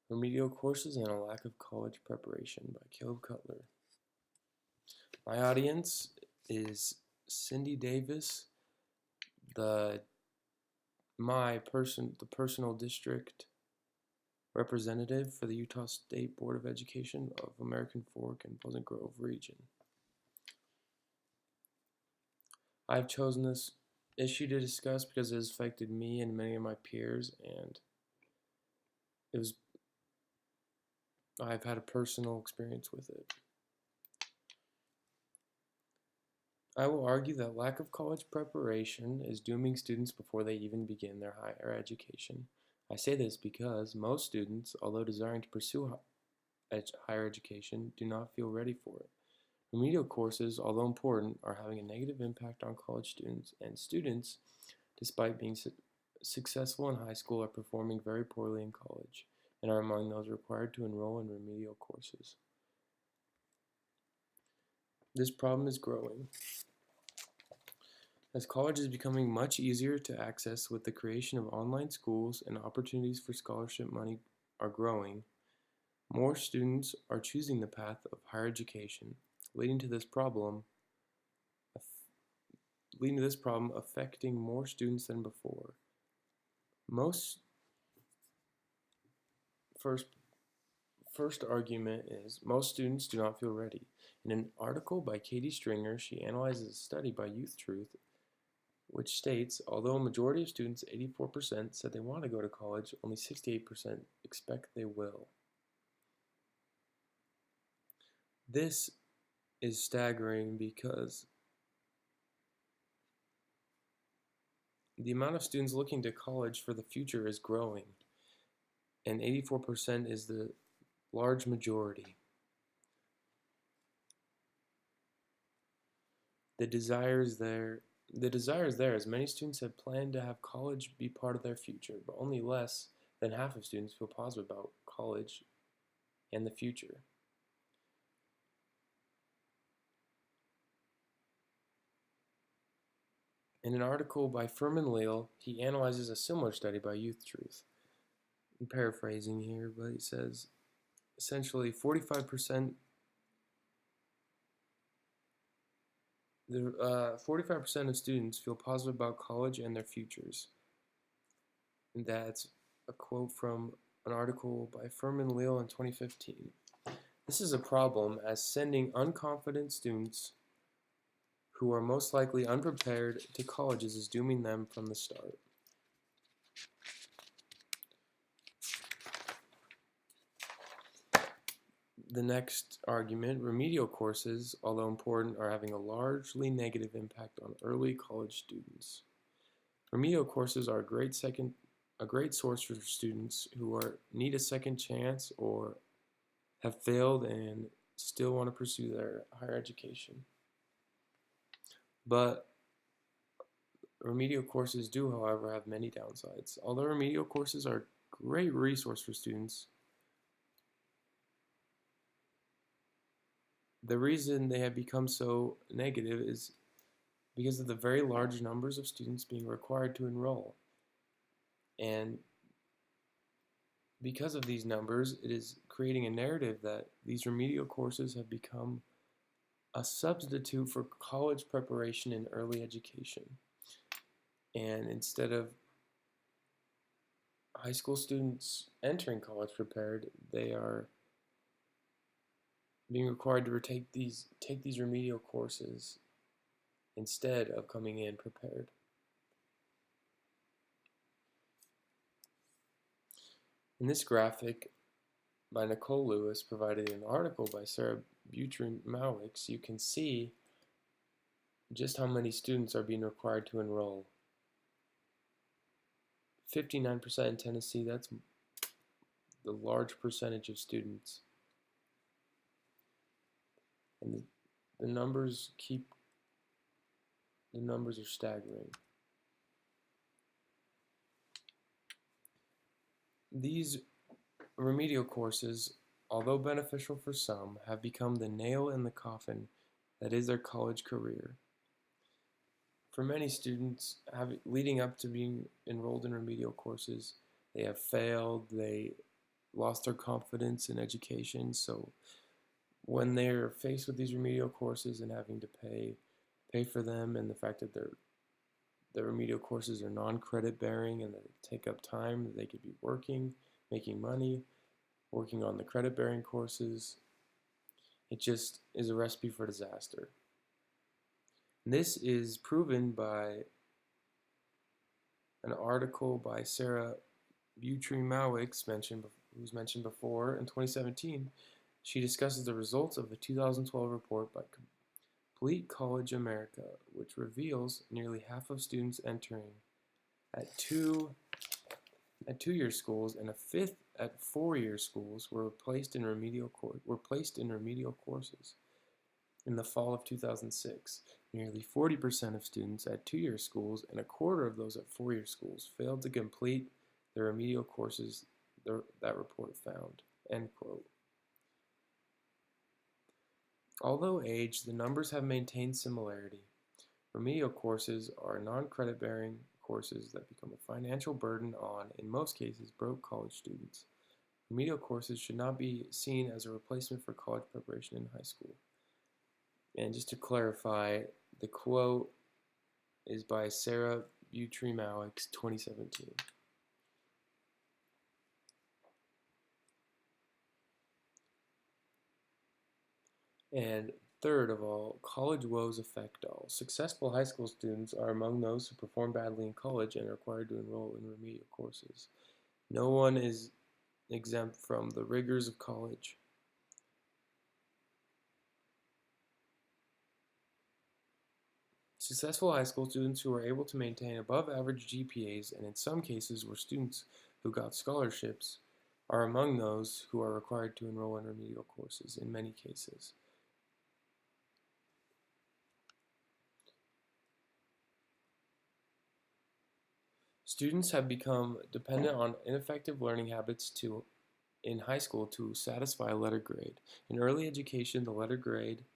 Remedial Courses and a Lack of College Preparation by Cutler. My audience is Cindy Davis, the personal district representative for the Utah State Board of Education of American Fork and Pleasant Grove region. I've chosen this issue to discuss because it has affected me and many of my peers, and I've had a personal experience with it. I will argue that lack of college preparation is dooming students before they even begin their higher education. I say this because most students, although desiring to pursue higher education, do not feel ready for it. Remedial courses, although important, are having a negative impact on college students, and students, despite being successful in high school, are performing very poorly in college and are among those required to enroll in remedial courses. This problem is growing. As college is becoming much easier to access with the creation of online schools and opportunities for scholarship money are growing, more students are choosing the path of higher education, leading to this problem affecting more students than before. First argument is most students do not feel ready. In an article by Katie Stringer, she analyzes a study by Youth Truth, which states, although a majority of students, 84%, said they want to go to college, only 68% expect they will. This is staggering because the amount of students looking to college for the future is growing, and 84% is the large majority. The desire is there as many students have planned to have college be part of their future, but only less than half of students feel positive about college and the future. In an article by Furman Leal, he analyzes a similar study by Youth Truth. I'm paraphrasing here, but he says essentially 45% of students feel positive about college and their futures. And that's a quote from an article by Furman Leal in 2015. This is a problem as sending unconfident students who are most likely unprepared to colleges is dooming them from the start. The next argument, remedial courses, although important, are having a largely negative impact on early college students. Remedial courses are a great source for students who need a second chance or have failed and still want to pursue their higher education. But remedial courses do, however, have many downsides. Although remedial courses are a great resource for students, the reason they have become so negative is because of the very large numbers of students being required to enroll. And because of these numbers, it is creating a narrative that these remedial courses have become a substitute for college preparation in early education. And instead of high school students entering college prepared, they are being required to take these remedial courses instead of coming in prepared. In this graphic by Nicole Lewis, provided in an article by Sarah Butrin-Mowicks, you can see just how many students are being required to enroll. 59% in Tennessee, that's the large percentage of students. And the numbers are staggering. These remedial courses, although beneficial for some, have become the nail in the coffin that is their college career. For many students, leading up to being enrolled in remedial courses, they have failed, they lost their confidence in education. So when they're faced with these remedial courses and having to pay for them, and the fact that the remedial courses are non-credit bearing and they take up time that they could be working, making money, working on the credit bearing courses, it just is a recipe for disaster. And this is proven by an article by Sarah Butrymowicz, who's mentioned before. In 2017, she discusses the results of a 2012 report by Complete College America, which reveals nearly half of students entering at two-year schools and a fifth at four-year schools were placed in remedial courses. In the fall of 2006, nearly 40% of students at two-year schools and a quarter of those at four-year schools failed to complete the remedial courses that report found. End quote. Although aged, the numbers have maintained similarity. Remedial courses are non-credit bearing courses that become a financial burden on, in most cases, broke college students. Remedial courses should not be seen as a replacement for college preparation in high school. And just to clarify, the quote is by Sarah Butrymowicz, 2017. And third of all, college woes affect all. Successful high school students are among those who perform badly in college and are required to enroll in remedial courses. No one is exempt from the rigors of college. Successful high school students who are able to maintain above average GPAs, and in some cases were students who got scholarships, are among those who are required to enroll in remedial courses in many cases. Students have become dependent on ineffective learning habits in high school to satisfy a letter grade. In early education, the letter grade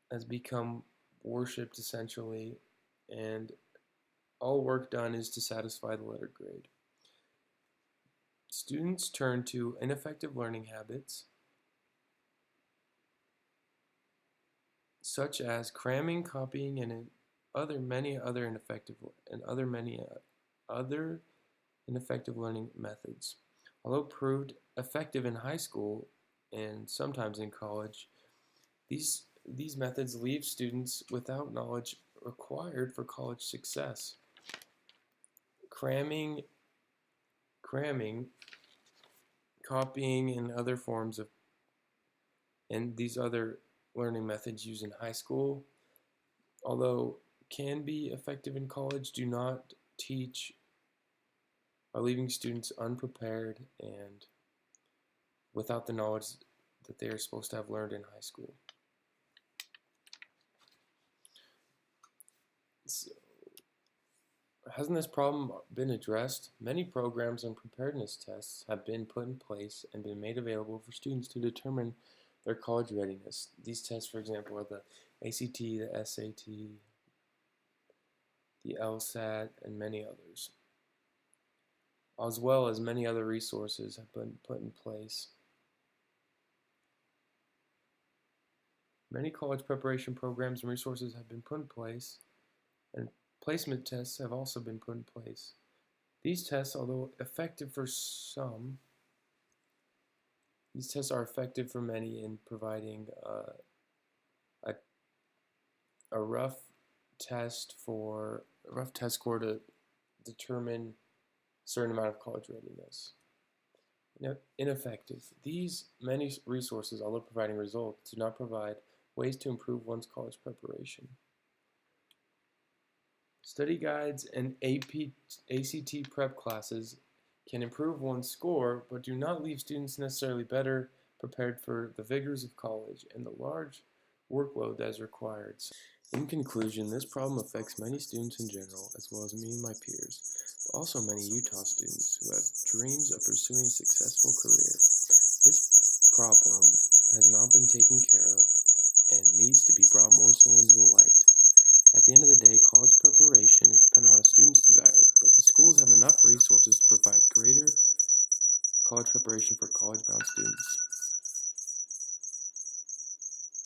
has become worshipped essentially, and all work done is to satisfy the letter grade. Students turn to ineffective learning habits such as cramming, copying, and many other ineffective learning methods. Although proved effective in high school and sometimes in college, these methods leave students without knowledge required for college success. Cramming, copying, and these other learning methods used in high school, although can be effective in college, are leaving students unprepared and without the knowledge that they are supposed to have learned in high school. So, hasn't this problem been addressed? Many programs and preparedness tests have been put in place and been made available for students to determine their college readiness. These tests, for example, are the ACT, the SAT, the LSAT, and many others, as well as many other resources have been put in place. Many college preparation programs and resources have been put in place, and placement tests have also been put in place. These tests, although effective for some, these tests are effective for many in providing a rough test score to determine a certain amount of college readiness. Ineffective. These many resources, although providing results, do not provide ways to improve one's college preparation. Study guides and ACT prep classes can improve one's score, but do not leave students necessarily better prepared for the vigors of college and the large workload that is required. In conclusion, this problem affects many students in general, as well as me and my peers, but also many Utah students who have dreams of pursuing a successful career. This problem has not been taken care of and needs to be brought more so into the light. At the end of the day, college preparation is dependent on a student's desire, but the schools have enough resources to provide greater college preparation for college-bound students.